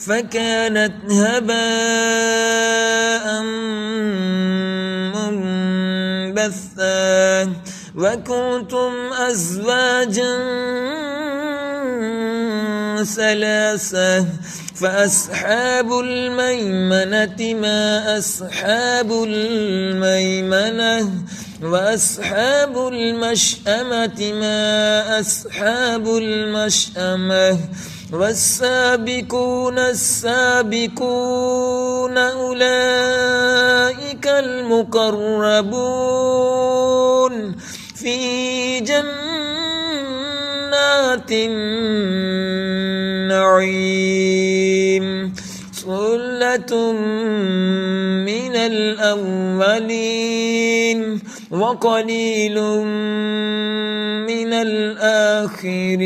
فكانت هباء منبثا وكنتم أزواجا ثلاثة فأصحاب الميمنة ما أصحاب الميمنة وأصحاب المشأمة ما أصحاب المشأمة والسابقون السابقون أولئك المقربون في جنات النعيم ثلة من الأولين وقليل من الآخرين.